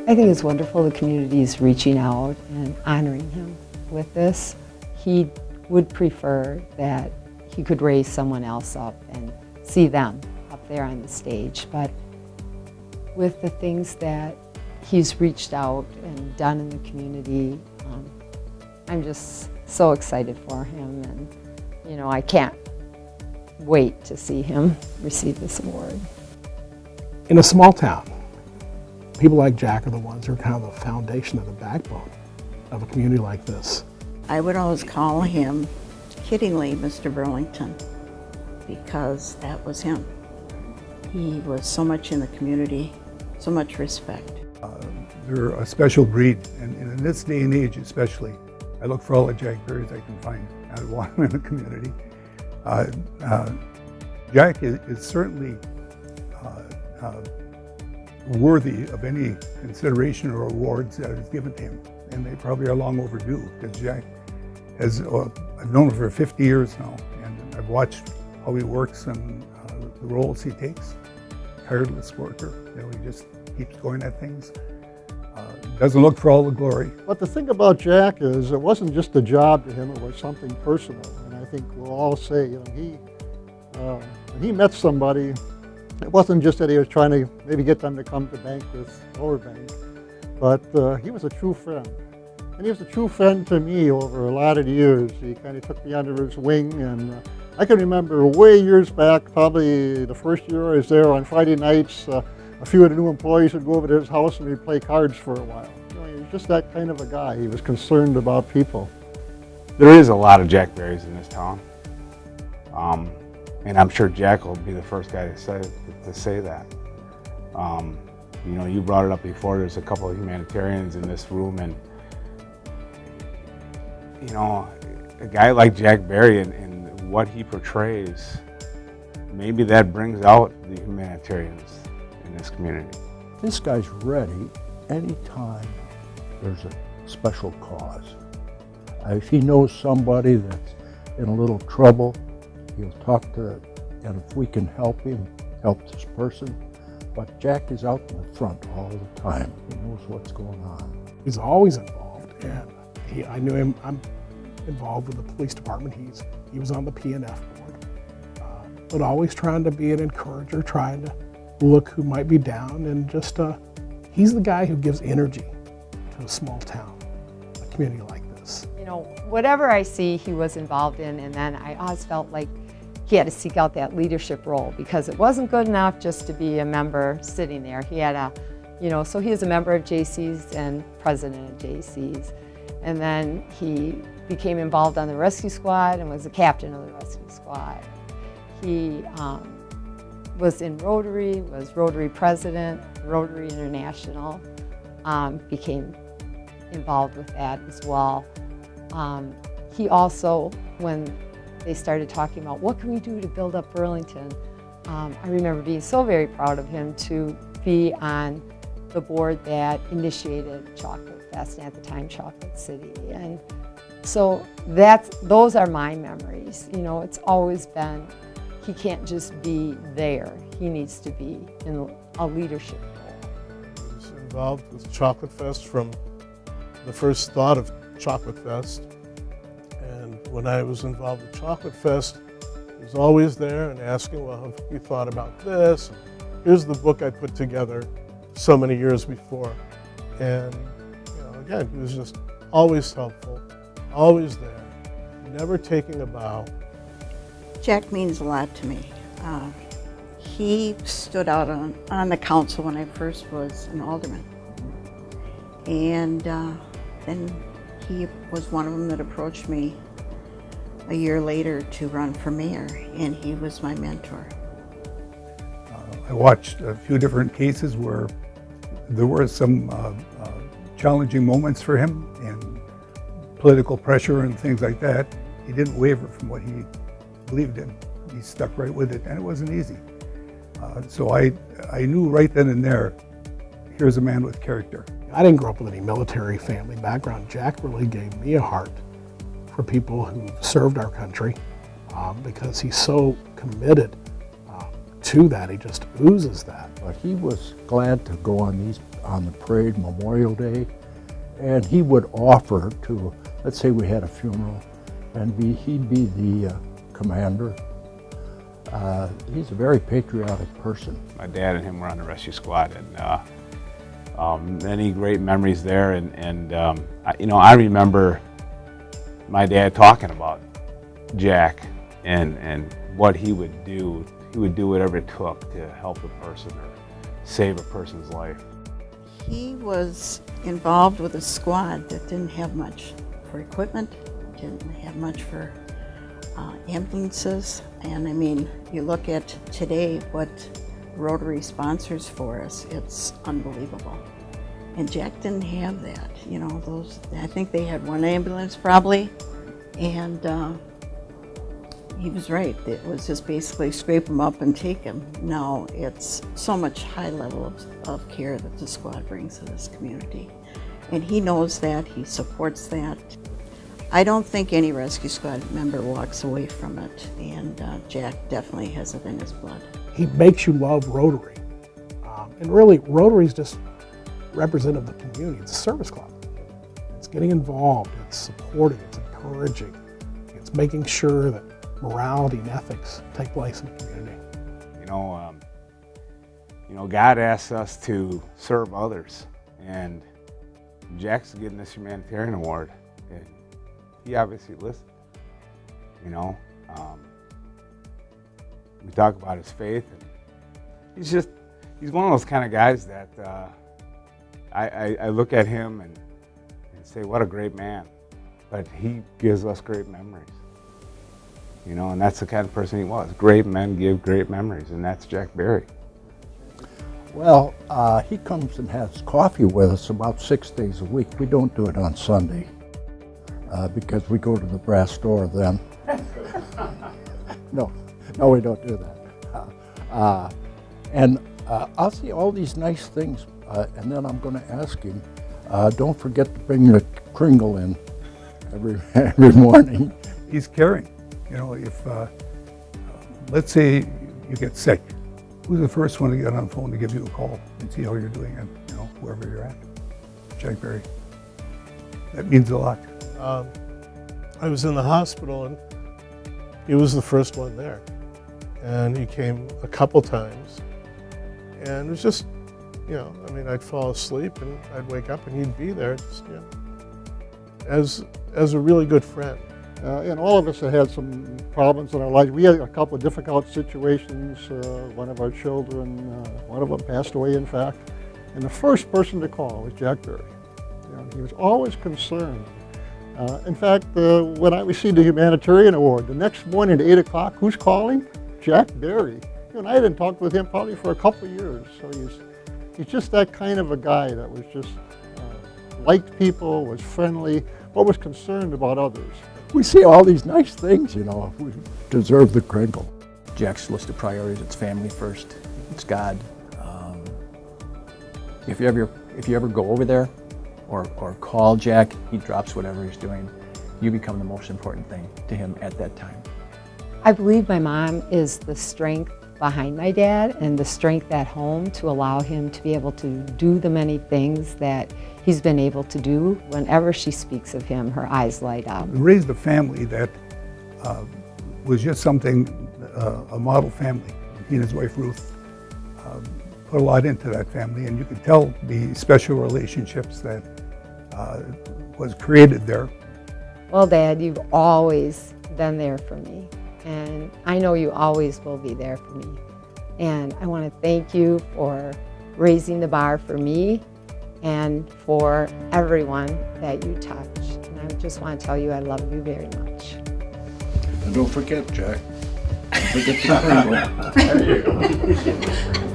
I think it's wonderful the community is reaching out and honoring him with this. He would prefer that he could raise someone else up and see them up there on the stage, but with the things that he's reached out and done in the community, I'm just so excited for him, and you know, I can't wait to see him receive this award. In a small town, people like Jack are the ones who are kind of the foundation of the backbone of a community like this. I would always call him, kiddingly, Mr. Burlington, because that was him. He was so much in the community, so much respect. They're a special breed, and in this day and age especially, I look for all the Jack Berries I can find. I want them in the community. Jack is certainly worthy of any consideration or awards that is given to him, and they probably are long overdue, because Jack has, I've known him for 50 years now, and I've watched how he works and the roles he takes. Tireless worker, you know, he just keeps going at things. Doesn't look for all the glory. But the thing about Jack is it wasn't just a job to him, it was something personal. And I think we'll all say, you know, when he met somebody, it wasn't just that he was trying to maybe get them to come to bank with our bank, but he was a true friend. And he was a true friend to me over a lot of years. He kind of took me under his wing, and I can remember way years back, probably the first year I was there, on Friday nights, a few of the new employees would go over to his house and we'd play cards for a while. You know, he was just that kind of a guy. He was concerned about people. There is a lot of Jack Berries in this town. And I'm sure Jack will be the first guy to say that. You know, you brought it up before, there's a couple of humanitarians in this room, and you know, a guy like Jack Berry and what he portrays, maybe that brings out the humanitarians in this community. This guy's ready anytime there's a special cause. If he knows somebody that's in a little trouble, he'll talk to, and if we can help him, help this person. But Jack is out in the front all the time. He knows what's going on. He's always involved, and I knew him. I'm involved with the police department. He was on the P&F board, but always trying to be an encourager, trying to look who might be down, and just he's the guy who gives energy to a small town, a community like this. You know, whatever I see he was involved in, and then I always felt like he had to seek out that leadership role, because it wasn't good enough just to be a member sitting there. He had you know, so he was a member of JC's and president of JC's, and then he became involved on the rescue squad and was the captain of the rescue squad. He was in Rotary, was Rotary president, Rotary International, became involved with that as well. He also, when they started talking about what can we do to build up Burlington, I remember being so very proud of him to be on the board that initiated Chocolate Fest, and at the time Chocolate City. And so those are my memories. You know, it's always been, he can't just be there. He needs to be in a leadership role. I was involved with Chocolate Fest from the first thought of Chocolate Fest. And when I was involved with Chocolate Fest, he was always there and asking, well, have you thought about this? Here's the book I put together so many years before. And you know, again, he was just always helpful, always there, never taking a bow. Jack means a lot to me. He stood out on the council when I first was an alderman. And then he was one of them that approached me a year later to run for mayor, and he was my mentor. I watched a few different cases where there were some challenging moments for him, and political pressure and things like that. He didn't waver from what he believed in. He stuck right with it, and it wasn't easy. So I knew right then and there, here's a man with character. I didn't grow up with any military family background. Jack really gave me a heart for people who served our country, because he's so committed to that. He just oozes that. But he was glad to go on these on the parade, Memorial Day, and he would offer to, let's say we had a funeral, and he'd be the commander. He's a very patriotic person. My dad and him were on the rescue squad, and many great memories there. I remember my dad talking about Jack and what he would do. He would do whatever it took to help a person or save a person's life. He was involved with a squad that didn't have much for equipment, didn't have much for ambulances. And I mean, you look at today what Rotary sponsors for us, it's unbelievable. And Jack didn't have that, you know, I think they had one ambulance probably, and he was right. It was just basically scrape them up and take them. Now it's so much high level of care that the squad brings to this community. And he knows that, he supports that. I don't think any rescue squad member walks away from it, and Jack definitely has it in his blood. He makes you love Rotary. And really, Rotary is just representative of the community. It's a service club. It's getting involved, it's supporting, it's encouraging, it's making sure that morality and ethics take place in the community. God asks us to serve others, and Jack's getting this Humanitarian Award, and he obviously listened. We talk about his faith, and he's one of those kind of guys that I look at him and say, what a great man, but he gives us great memories. And that's the kind of person he was. Great men give great memories, and that's Jack Berry. Well, he comes and has coffee with us about 6 days a week. We don't do it on Sunday because we go to the brass door then. No, we don't do that. And I'll see all these nice things, and then I'm going to ask him, don't forget to bring the Kringle in every morning. He's caring. If, let's say you get sick, who's the first one to get on the phone to give you a call and see how you're doing, and wherever you're at? Jack Berry. That means a lot. I was in the hospital, and he was the first one there. And he came a couple times. And it was just, I'd fall asleep, and I'd wake up, and he'd be there, just, as a really good friend. And all of us have had some problems in our lives. We had a couple of difficult situations. One of our children, one of them passed away, in fact. And the first person to call was Jack Berry. He was always concerned. In fact, when I received the Humanitarian Award, the next morning at 8 o'clock, who's calling? Jack Berry. And I hadn't talked with him probably for a couple of years. So he's just that kind of a guy that was just liked people, was friendly, but was concerned about others. We see all these nice things, we deserve the Kringle. Jack's list of priorities, it's family first, it's God. If you ever go over there or call Jack, he drops whatever he's doing. You become the most important thing to him at that time. I believe my mom is the strength behind my dad and the strength at home to allow him to be able to do the many things that he's been able to do. Whenever she speaks of him, her eyes light up. We raised a family that was just something, a model family. He and his wife Ruth put a lot into that family, and you could tell the special relationships that was created there. Well, Dad, you've always been there for me, and I know you always will be there for me. And I want to thank you for raising the bar for me and for everyone that you touch. And I just want to tell you I love you very much. And don't forget, Jack. Don't forget the Kringle.